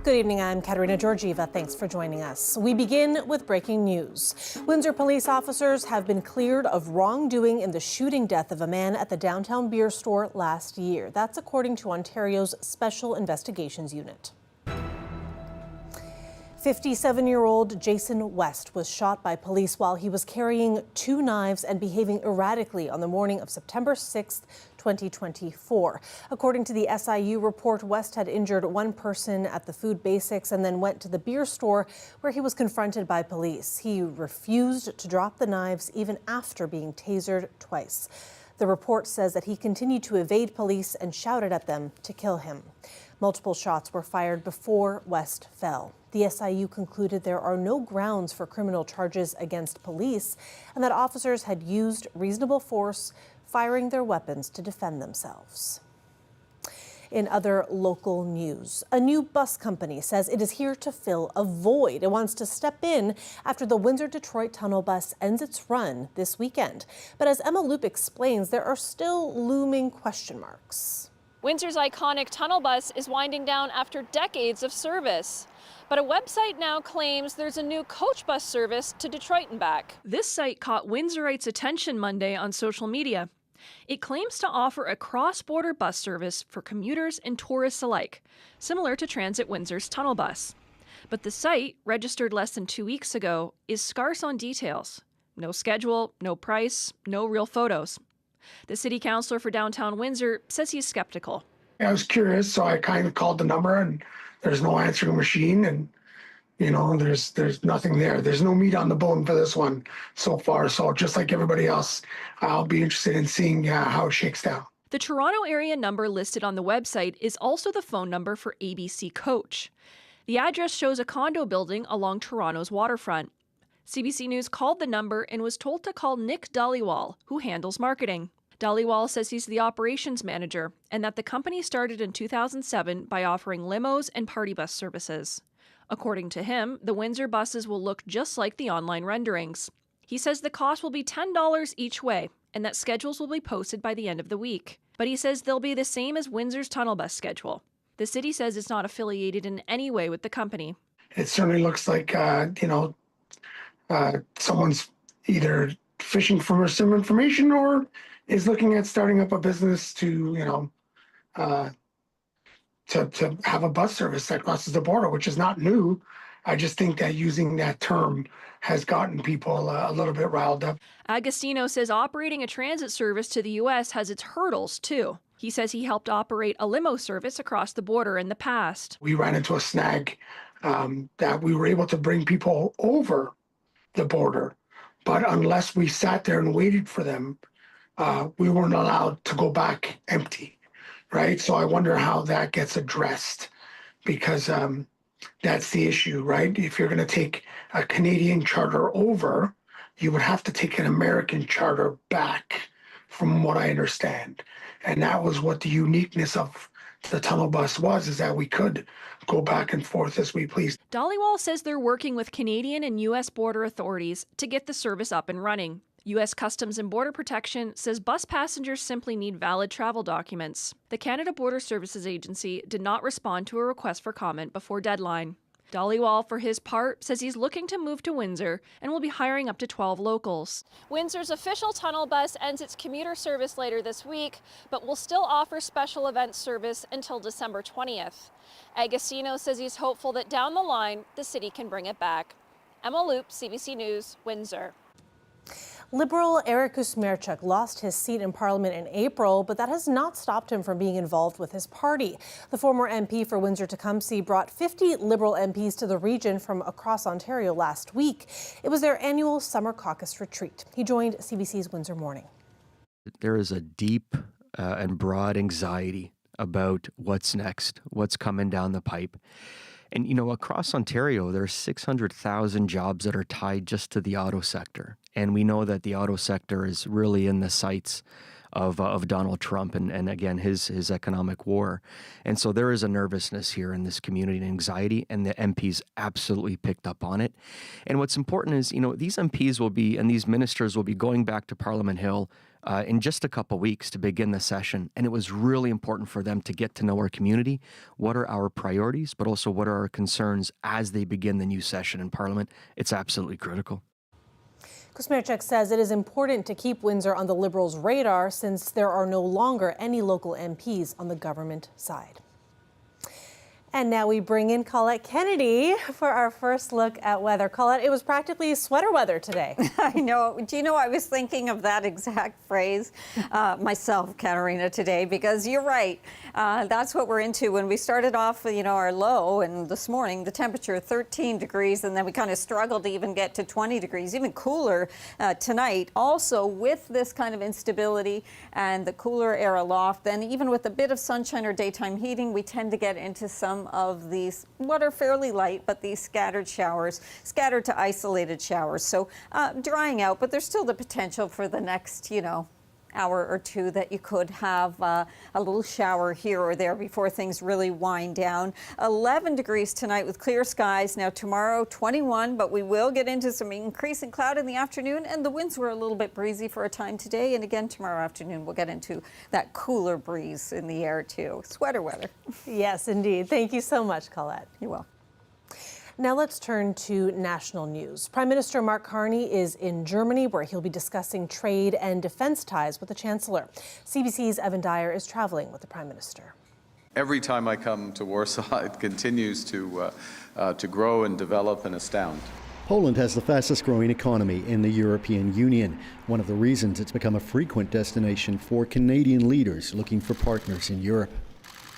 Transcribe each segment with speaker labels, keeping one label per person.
Speaker 1: Good evening, I'm Katerina Georgieva. Thanks for joining us. We begin with breaking news. Windsor police officers have been cleared of wrongdoing in the shooting death of a man at the downtown beer store last year. That's according to Ontario's Special Investigations Unit. 57-year-old Jason West was shot by police while he was carrying 2 knives and behaving erratically on the morning of September 6th, 2024. According to the SIU report, West had injured one person at the Food Basics and then went to the beer store where he was confronted by police. He refused to drop the knives even after being tasered twice. The report says that he continued to evade police and shouted at them to kill him. Multiple shots were fired before West fell. The SIU concluded there are no grounds for criminal charges against police and that officers had used reasonable force, firing their weapons to defend themselves. In other local news, a new bus company says it is here to fill a void. It wants to step in after the Windsor-Detroit tunnel bus ends its run this weekend. But as Emma Loop explains, there are still looming question marks.
Speaker 2: Windsor's iconic tunnel bus is winding down after decades of service. But a website now claims there's a new coach bus service to Detroit and back. This site caught Windsorites' attention Monday on social media. It claims to offer a cross-border bus service for commuters and tourists alike, similar to Transit Windsor's tunnel bus. But the site, registered less than 2 weeks ago, is scarce on details. No schedule, no price, no real photos. The city councillor for downtown Windsor says he's skeptical.
Speaker 3: I was curious, so I kind of called the number, and there's no answering machine, and there's nothing there. There's no meat on the bone for this one so far. So just like everybody else, I'll be interested in seeing how it shakes down.
Speaker 2: The Toronto area number listed on the website is also the phone number for ABC Coach. The address shows a condo building along Toronto's waterfront. CBC News called the number and was told to call Nick Dhaliwal, who handles marketing. Dhaliwal says he's the operations manager and that the company started in 2007 by offering limos and party bus services. According to him, the Windsor buses will look just like the online renderings. He says the cost will be $10 each way and that schedules will be posted by the end of the week. But he says they'll be the same as Windsor's tunnel bus schedule. The city says it's not affiliated in any way with the company.
Speaker 3: It certainly looks like, someone's either fishing for some information or is looking at starting up a business to have a bus service that crosses the border, which is not new. I just think that using that term has gotten people a little bit riled up.
Speaker 2: Agostino says operating a transit service to the U.S. has its hurdles, too. He says he helped operate a limo service across the border in the past.
Speaker 3: We ran into a snag that we were able to bring people over the border, but unless we sat there and waited for them, we weren't allowed to go back empty, right? So I wonder how that gets addressed, because that's the issue, right? If you're going to take a Canadian charter over, you would have to take an American charter back, from what I understand. And that was what the uniqueness of the tunnel bus was, is that we could go back and forth as we please.
Speaker 2: Dhaliwal says they're working with Canadian and U.S. border authorities to get the service up and running. U.S. Customs and Border Protection says bus passengers simply need valid travel documents. The Canada Border Services Agency did not respond to a request for comment before deadline. Dhaliwal, for his part, says he's looking to move to Windsor and will be hiring up to 12 locals. Windsor's official tunnel bus ends its commuter service later this week, but will still offer special event service until December 20th. Agostino says he's hopeful that down the line, the city can bring it back. Emma Loop, CBC News, Windsor.
Speaker 1: Liberal Eric Usmerchuk lost his seat in Parliament in April, but that has not stopped him from being involved with his party. The former MP for Windsor-Tecumseh brought 50 Liberal MPs to the region from across Ontario last week. It was their annual summer caucus retreat. He joined CBC's Windsor Morning.
Speaker 4: There is a deep and broad anxiety about what's next, what's coming down the pipe. And, across Ontario, there are 600,000 jobs that are tied just to the auto sector. And we know that the auto sector is really in the sights of Donald Trump and again, his economic war. And so there is a nervousness here in this community and anxiety, and the MPs absolutely picked up on it. And what's important is, these MPs will be, and these ministers will be going back to Parliament Hill in just a couple weeks to begin the session. And it was really important for them to get to know our community, what are our priorities, but also what are our concerns as they begin the new session in Parliament. It's absolutely critical.
Speaker 1: Kusmarchuk says it is important to keep Windsor on the Liberals' radar since there are no longer any local MPs on the government side. And now we bring in Colette Kennedy for our first look at weather. Colette, it was practically sweater weather today.
Speaker 5: I know. Do you know, I was thinking of that exact phrase myself, Katarina, today, because you're right. That's what we're into. When we started off, our low, and this morning, the temperature 13 degrees, and then we kind of struggled to even get to 20 degrees, even cooler tonight. Also, with this kind of instability and the cooler air aloft, then even with a bit of sunshine or daytime heating, we tend to get into some of these, what are fairly light, but these scattered showers, scattered to isolated showers. So drying out, but there's still the potential for the next, hour or two that you could have a little shower here or there before things really wind down. 11 degrees tonight with clear skies. Now tomorrow 21, but we will get into some increasing cloud in the afternoon, and the winds were a little bit breezy for a time today, and again tomorrow afternoon we'll get into that cooler breeze in the air too. Sweater weather.
Speaker 1: Yes, indeed. Thank you so much, Colette.
Speaker 5: You're welcome.
Speaker 1: Now let's turn to national news. Prime Minister Mark Carney is in Germany, where he'll be discussing trade and defense ties with the Chancellor. CBC's Evan Dyer is traveling with the Prime Minister.
Speaker 6: Every time I come to Warsaw, it continues to grow and develop and astound.
Speaker 7: Poland has the fastest growing economy in the European Union. One of the reasons it's become a frequent destination for Canadian leaders looking for partners in Europe.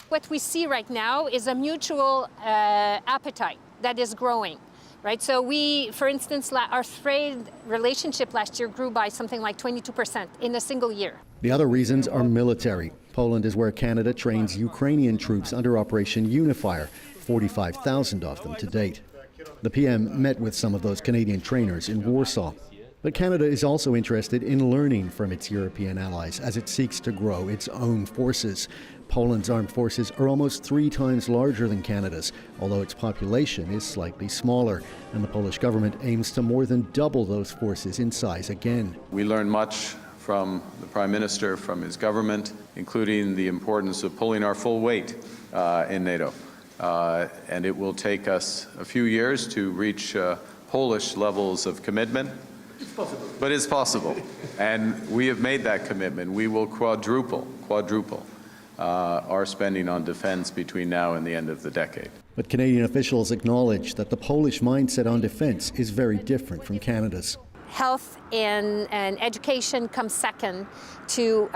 Speaker 8: What we see right now is a mutual appetite that is growing, right? So we, for instance, our trade relationship last year grew by something like 22% in a single year.
Speaker 7: The other reasons are military. Poland is where Canada trains Ukrainian troops under Operation Unifier, 45,000 of them to date. The PM met with some of those Canadian trainers in Warsaw. But Canada is also interested in learning from its European allies as it seeks to grow its own forces. Poland's armed forces are almost 3 times larger than Canada's, although its population is slightly smaller, and the Polish government aims to more than double those forces in size again.
Speaker 6: We learn much from the Prime Minister, from his government, including the importance of pulling our full weight in NATO. And it will take us a few years to reach Polish levels of commitment. It's possible. But it's possible. And we have made that commitment. We will quadruple our spending on defense between now and the end of the decade.
Speaker 7: But Canadian officials acknowledge that the Polish mindset on defense is very different from Canada's.
Speaker 8: Health and education come second to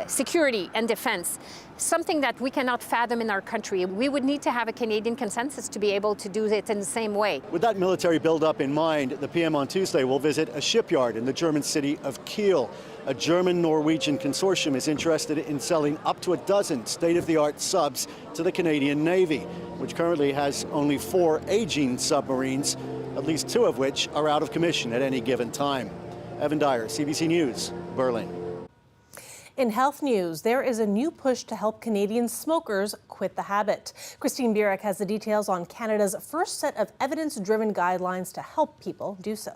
Speaker 8: security and defense, something that we cannot fathom in our country. We would need to have a Canadian consensus to be able to do it in the same way.
Speaker 7: With that military buildup in mind, the PM on Tuesday will visit a shipyard in the German city of Kiel. A German-Norwegian consortium is interested in selling up to a dozen state-of-the-art subs to the Canadian Navy, which currently has only 4 aging submarines, at least 2 of which are out of commission at any given time. Evan Dyer, CBC News, Berlin.
Speaker 1: In health news, there is a new push to help Canadian smokers quit the habit. Christine Burek has the details on Canada's first set of evidence-driven guidelines to help people do so.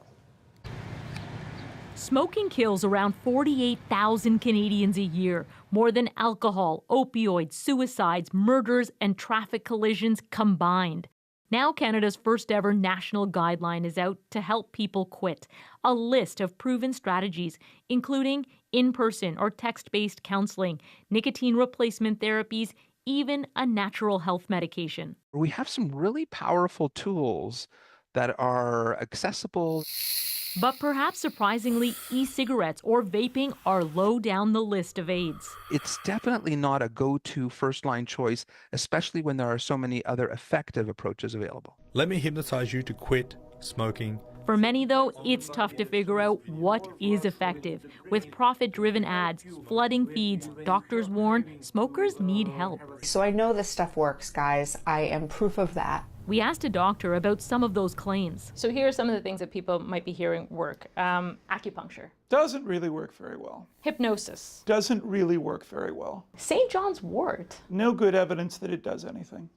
Speaker 9: Smoking kills around 48,000 Canadians a year, more than alcohol, opioids, suicides, murders, and traffic collisions combined. Now Canada's first ever national guideline is out to help people quit. A list of proven strategies, including in-person or text-based counseling, nicotine replacement therapies, even a natural health medication.
Speaker 10: We have some really powerful tools that are accessible.
Speaker 9: But perhaps surprisingly, e-cigarettes or vaping are low down the list of aids.
Speaker 10: It's definitely not a go-to first-line choice, especially when there are so many other effective approaches available.
Speaker 11: Let me hypnotize you to quit smoking.
Speaker 9: For many, though, it's tough to figure out what is effective. With profit-driven ads, flooding feeds, doctors warn smokers need help.
Speaker 12: So I know this stuff works, guys. I am proof of that.
Speaker 9: We asked a doctor about some of those claims.
Speaker 2: So here are some of the things that people might be hearing work. Acupuncture.
Speaker 13: Doesn't really work very well.
Speaker 2: Hypnosis.
Speaker 13: Doesn't really work very well.
Speaker 2: St. John's wort.
Speaker 13: No good evidence that it does anything.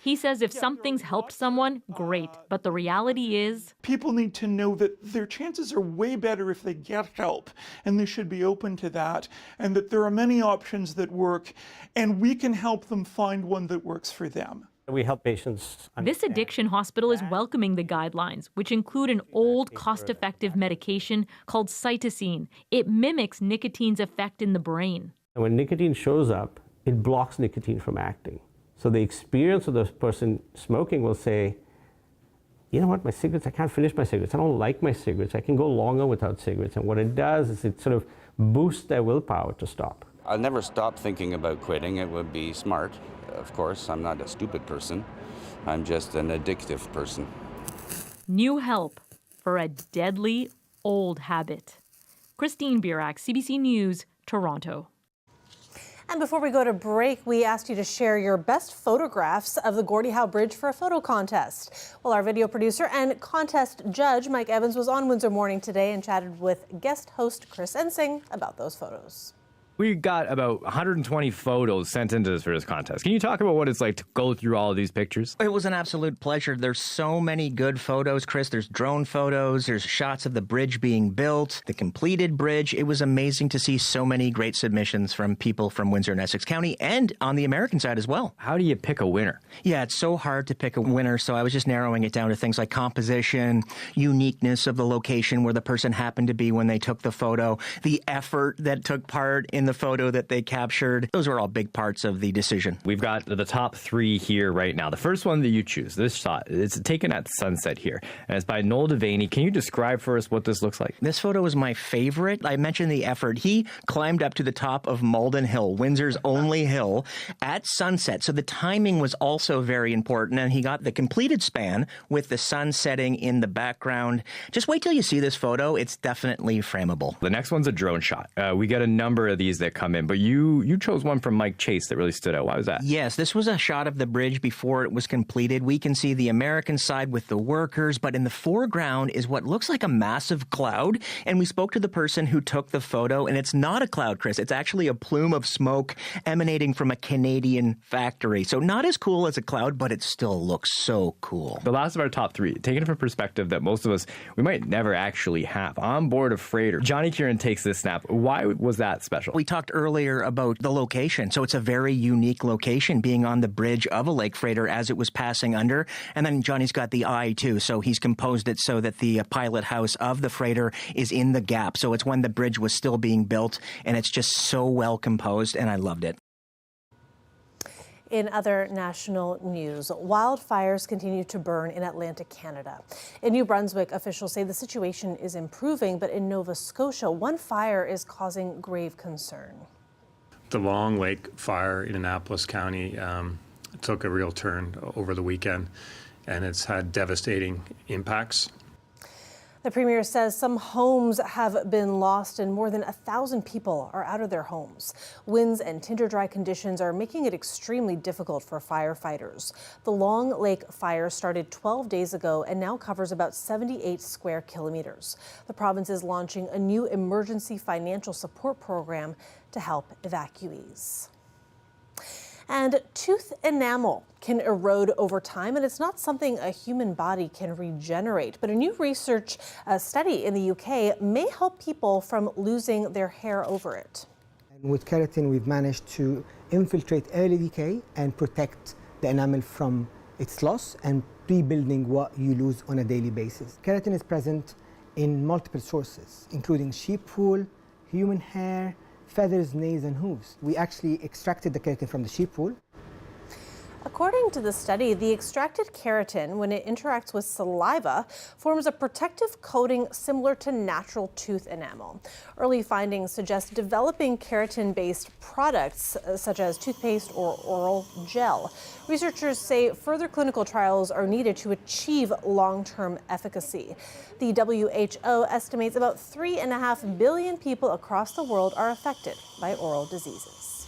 Speaker 9: He says if something's helped someone, great. But the reality is,
Speaker 13: People need to know that their chances are way better if they get help, and they should be open to that, and that there are many options that work, and we can help them find one that works for them.
Speaker 14: We help patients.
Speaker 9: this addiction hospital is welcoming the guidelines, which include an old, cost-effective medication called cytosine. It mimics nicotine's effect in the brain.
Speaker 14: And when nicotine shows up, it blocks nicotine from acting. So the experience of the person smoking will say, you know what, my cigarettes, I can't finish my cigarettes. I don't like my cigarettes. I can go longer without cigarettes. And what it does is it sort of boosts their willpower to stop.
Speaker 15: I'll never stop thinking about quitting. It would be smart, of course. I'm not a stupid person. I'm just an addictive person.
Speaker 9: New help for a deadly old habit. Christine Birak, CBC News, Toronto.
Speaker 1: And before we go to break, we asked you to share your best photographs of the Gordie Howe Bridge for a photo contest. Well, our video producer and contest judge, Mike Evans, was on Windsor Morning today and chatted with guest host Chris Ensing about those photos.
Speaker 16: We got about 120 photos sent into us for this contest. Can you talk about what it's like to go through all of these pictures?
Speaker 17: It was an absolute pleasure. There's so many good photos, Chris. There's drone photos. There's shots of the bridge being built, the completed bridge. It was amazing to see so many great submissions from people from Windsor and Essex County and on the American side as well.
Speaker 16: How do you pick a winner?
Speaker 17: Yeah, it's so hard to pick a winner, so I was just narrowing it down to things like composition, uniqueness of the location where the person happened to be when they took the photo, the effort that took part in the photo that they captured. Those were all big parts of the decision.
Speaker 16: We've got the top three here right now. The first one that you choose, this shot, it's taken at sunset here, and it's by Noel Devaney. Can you describe for us what this looks like?
Speaker 17: This photo is my favorite. I mentioned the effort. He climbed up to the top of Malden Hill, Windsor's only hill, at sunset. So the timing was also very important, and he got the completed span with the sun setting in the background. Just wait till you see this photo. It's definitely frameable.
Speaker 16: The next one's a drone shot. We get a number of these that come in, but you chose one from Mike Chase that really stood out. Why was that?
Speaker 17: Yes, this was a shot of the bridge before it was completed. We can see the American side with the workers, but in the foreground is what looks like a massive cloud. And we spoke to the person who took the photo, and it's not a cloud, Chris. It's actually a plume of smoke emanating from a Canadian factory. So not as cool as a cloud, but it still looks so cool.
Speaker 16: The last of our top three, taken from a perspective that most of us, we might never actually have. On board a freighter, Johnny Kieran takes this snap. Why was that special?
Speaker 17: We talked earlier about the location. So it's a very unique location, being on the bridge of a lake freighter as it was passing under. And then Johnny's got the eye too. So he's composed it so that the pilot house of the freighter is in the gap. So it's when the bridge was still being built, and it's just so well composed, and I loved it.
Speaker 1: In other national news, wildfires continue to burn in Atlantic Canada. In New Brunswick, officials say the situation is improving, but in Nova Scotia, one fire is causing grave concern.
Speaker 18: The Long Lake fire in Annapolis County took a real turn over the weekend, and it's had devastating impacts.
Speaker 1: The Premier says some homes have been lost and more than 1,000 people are out of their homes. Winds and tinder-dry conditions are making it extremely difficult for firefighters. The Long Lake fire started 12 days ago and now covers about 78 square kilometers. The province is launching a new emergency financial support program to help evacuees. And tooth enamel can erode over time, and it's not something a human body can regenerate. But a new research study in the UK may help people from losing their hair over it.
Speaker 19: And with keratin, we've managed to infiltrate early decay and protect the enamel from its loss and rebuilding what you lose on a daily basis. Keratin is present in multiple sources, including sheep wool, human hair, feathers, nails, and hooves. We actually extracted the keratin from the sheep wool.
Speaker 1: According to the study, the extracted keratin, when it interacts with saliva, forms a protective coating similar to natural tooth enamel. Early findings suggest developing keratin-based products such as toothpaste or oral gel. Researchers say further clinical trials are needed to achieve long-term efficacy. The WHO estimates about 3.5 billion people across the world are affected by oral diseases.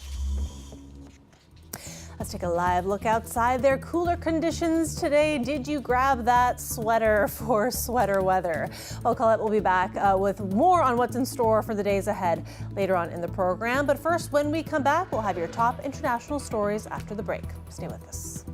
Speaker 1: Let's take a live look outside. There are cooler conditions today. Did you grab that sweater for sweater weather? Well, Colette will be back with more on what's in store for the days ahead later on in the program. But first, when we come back, we'll have your top international stories after the break. Stay with us.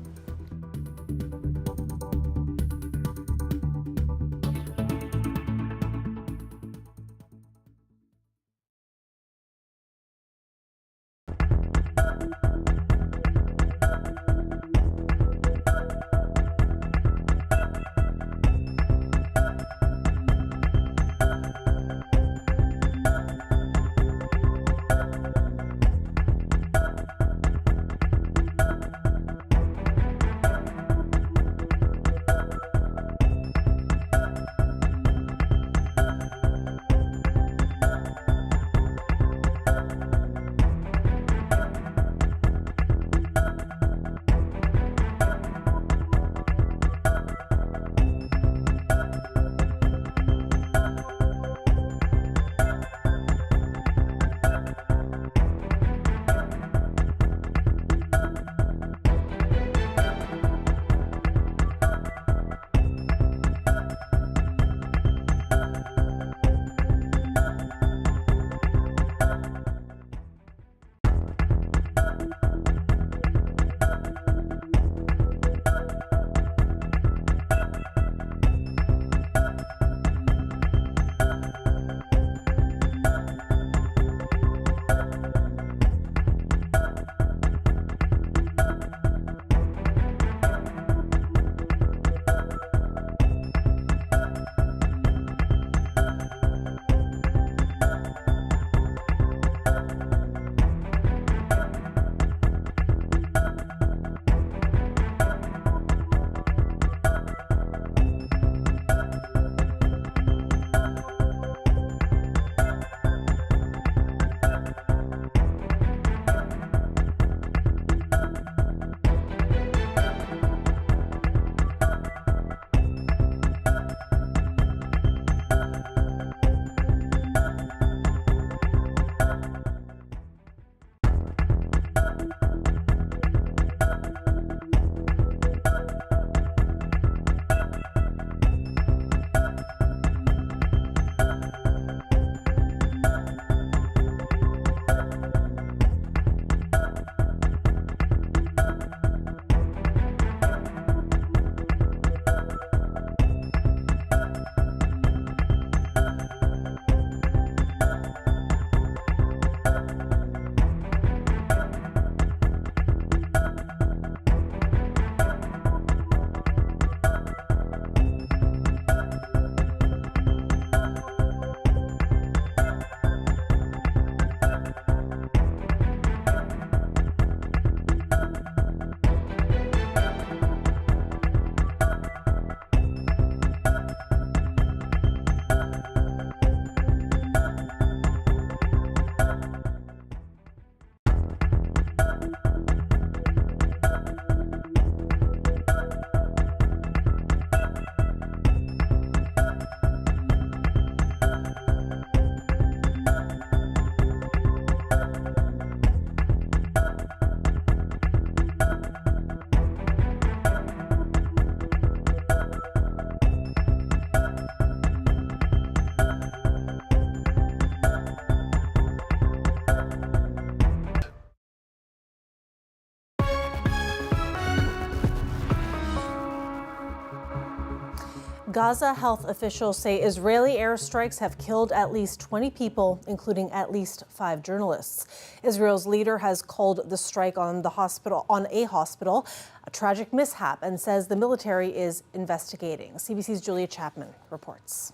Speaker 1: Gaza health officials say Israeli airstrikes have killed at least 20 people, including at least 5 journalists. Israel's leader has called the strike on a hospital a tragic mishap and says the military is investigating. CBC's Julia Chapman reports.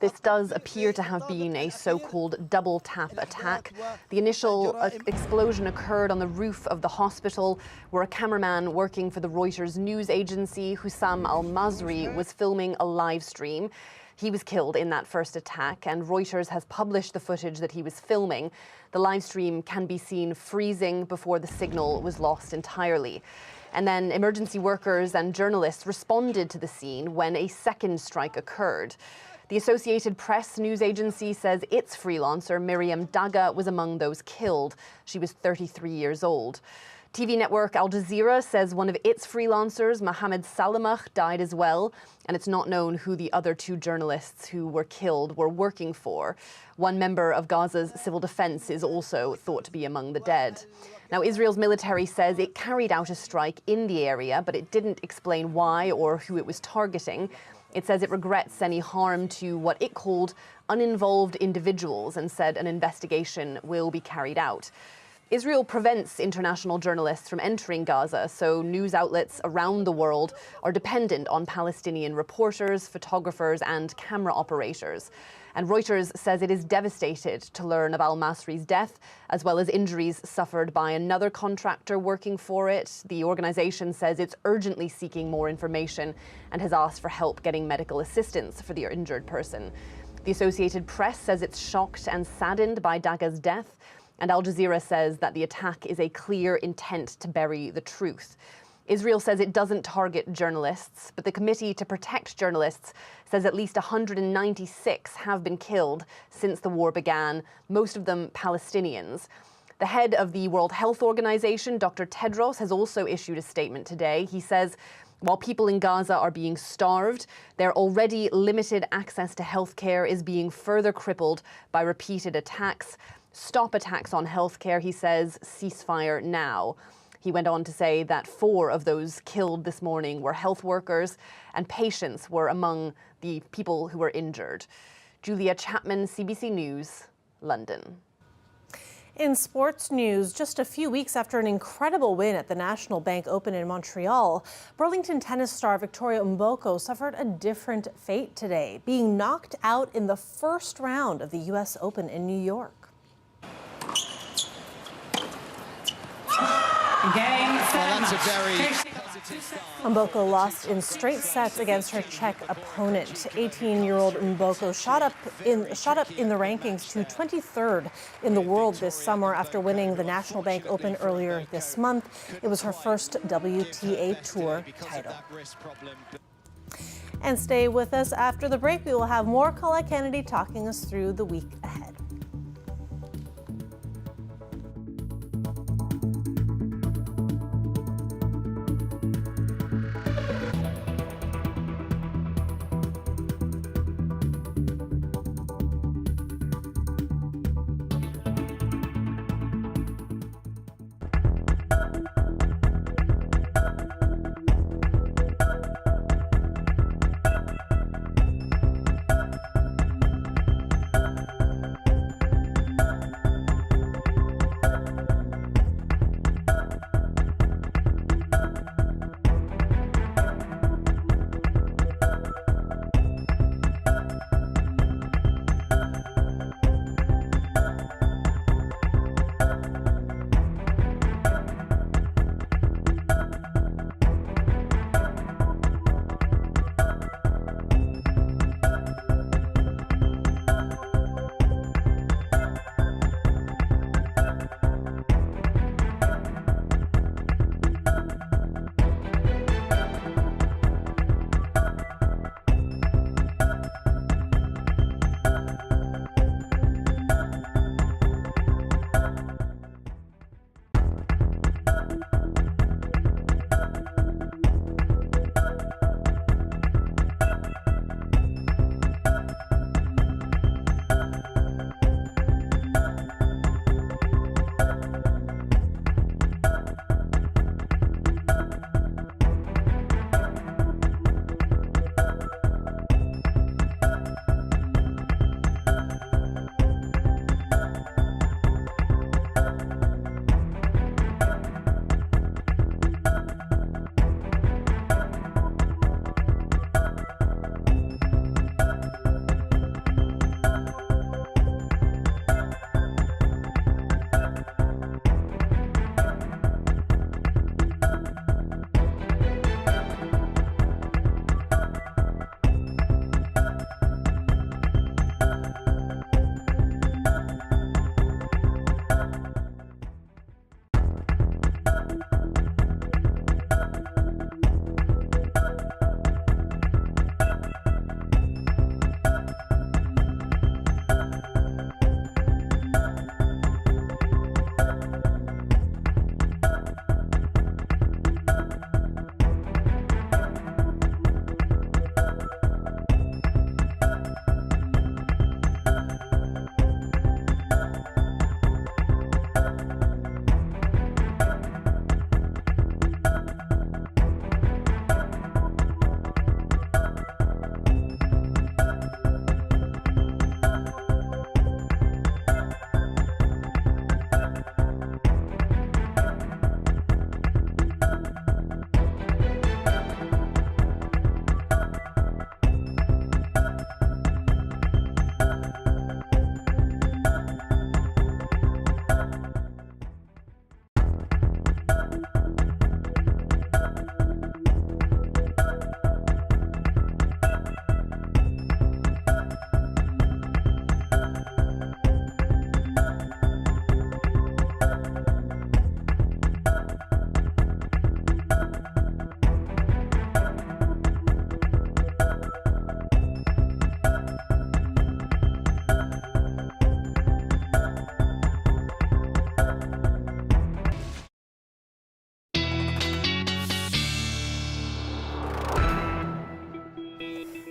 Speaker 20: This does appear to have been a so-called double-tap attack. The initial explosion occurred on the roof of the hospital, where a cameraman working for the Reuters news agency, Hussam al-Masri, was filming a live stream. He was killed in that first attack, and Reuters has published the footage that he was filming. The live stream can be seen freezing before the signal was lost entirely. And then emergency workers and journalists responded to the scene when a second strike occurred. The Associated Press news agency says its freelancer, Miriam Daga, was among those killed. She was 33 years old. TV network Al Jazeera says one of its freelancers, Mohammed Salamah, died as well, and it's not known who the other 2 journalists who were killed were working for. One member of Gaza's civil defense is also thought to be among the dead. Now, Israel's military says it carried out a strike in the area, but it didn't explain why or who it was targeting. It says it regrets any harm to what it called uninvolved individuals and said an investigation will be carried out. Israel prevents international journalists from entering Gaza, so news outlets around the world are dependent on Palestinian reporters, photographers, and camera operators. And Reuters says it is devastated to learn of al-Masri's death, as well as injuries suffered by another contractor working for it. The organization says it's urgently seeking more information and has asked for help getting medical assistance for the injured person. The Associated Press says it's shocked and saddened by Daga's death, and Al Jazeera says that the attack is a clear intent to bury the truth. Israel says it doesn't target journalists, but the Committee to Protect Journalists says at least 196 have been killed since the war began, most of them Palestinians. The head of the World Health Organization, Dr. Tedros, has also issued a statement today. He says, while people in Gaza are being starved, their already limited access to healthcare is being further crippled by repeated attacks. Stop attacks on healthcare, he says, ceasefire now. He went on to say that 4 of those killed this morning were health workers, and patients were among the people who were injured. Julia Chapman, CBC News, London.
Speaker 1: In sports news, just a few weeks after an incredible win at the National Bank Open in Montreal, Burlington tennis star Victoria Mboko suffered a different fate today, being knocked out in the first round of the U.S. Open in New York. Mboko lost in straight sets against her Czech opponent. 18-year-old Mboko shot up in the rankings to 23rd in the world this summer after winning the National Bank Open earlier this month. It was her first WTA Tour title. And stay with us after the break. We will have more Colette Kennedy talking us through the week ahead.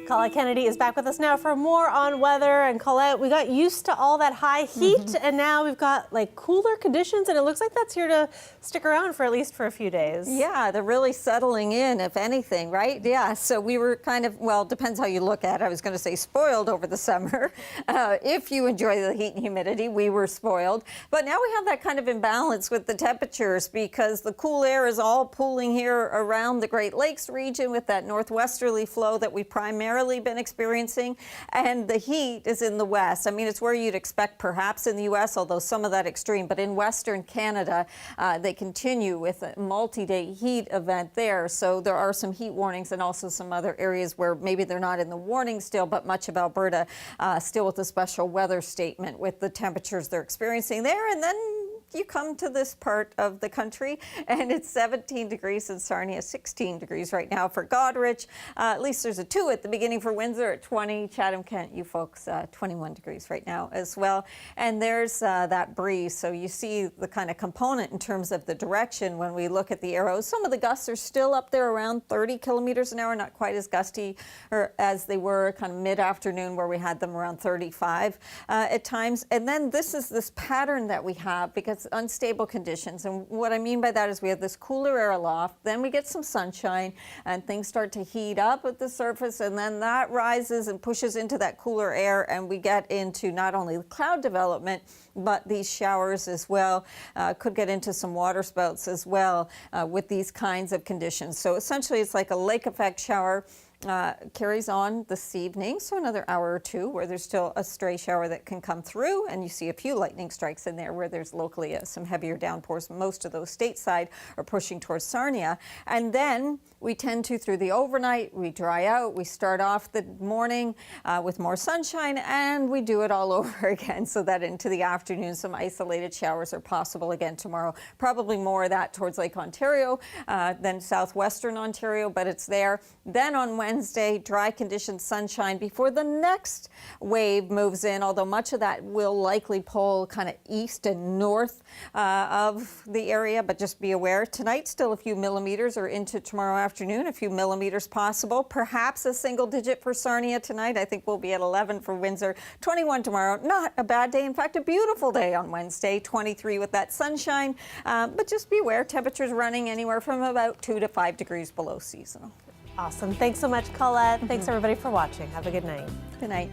Speaker 1: Colette Kennedy is back with us now for more on weather. And Colette, we got used to all that high heat, and now we've got like cooler conditions, and it looks like that's here to stick around for at least for a few days.
Speaker 5: Yeah, they're really settling in, if anything, right? Yeah, so we were kind of, well, depends how you look at it. I was going to say spoiled over the summer. If you enjoy the heat and humidity, we were spoiled. But now we have that kind of imbalance with the temperatures because the cool air is all pooling here around the Great Lakes region with that northwesterly flow that we've primarily been experiencing, and the heat is in the west. I mean, it's where you'd expect perhaps in the U.S., although some of that extreme, but in Western Canada, they continue with a multi-day heat event there. So there are some heat warnings and also some other areas where maybe they're not in the warning still, but much of Alberta still with a special weather statement with the temperatures they're experiencing there. And then you come to this part of the country and it's 17 degrees in Sarnia, 16 degrees right now for Goderich. At least there's a 2 at the beginning for Windsor at 20. Chatham, Kent, you folks, 21 degrees right now as well. And there's that breeze. So you see the kind of component in terms of the direction when we look at the arrows. Some of the gusts are still up there around 30 kilometers an hour, not quite as gusty or as they were kind of mid-afternoon where we had them around 35 at times. And then this is this pattern that we have because unstable conditions. And what I mean by that is we have this cooler air aloft, then we get some sunshine and things start to heat up at the surface, and then that rises and pushes into that cooler air, and we get into not only cloud development, but these showers as well. Could get into some water spouts as well with these kinds of conditions. So essentially it's like a lake effect shower. Carries on this evening, so another hour or two where there's still a stray shower that can come through, and you see a few lightning strikes in there where there's locally some heavier downpours. Most of those stateside are pushing towards Sarnia, and then we tend to, through the overnight, we dry out, we start off the morning with more sunshine, and we do it all over again so that into the afternoon some isolated showers are possible again tomorrow. Probably more of that towards Lake Ontario than southwestern Ontario, but it's there. Then on Wednesday, dry conditions, sunshine before the next wave moves in, although much of that will likely pull kind of east and north of the area, but just be aware. Tonight, still a few millimeters, or into tomorrow afternoon, a few millimeters possible. Perhaps a single digit for Sarnia tonight. I think we'll be at 11 for Windsor, 21 tomorrow. Not a bad day. In fact, a beautiful day on Wednesday, 23 with that sunshine. But just be aware, temperatures running anywhere from about 2 to 5 degrees below seasonal.
Speaker 1: Awesome. Thanks so much, Colette. Thanks everybody for watching. Have a good night.
Speaker 5: Good night.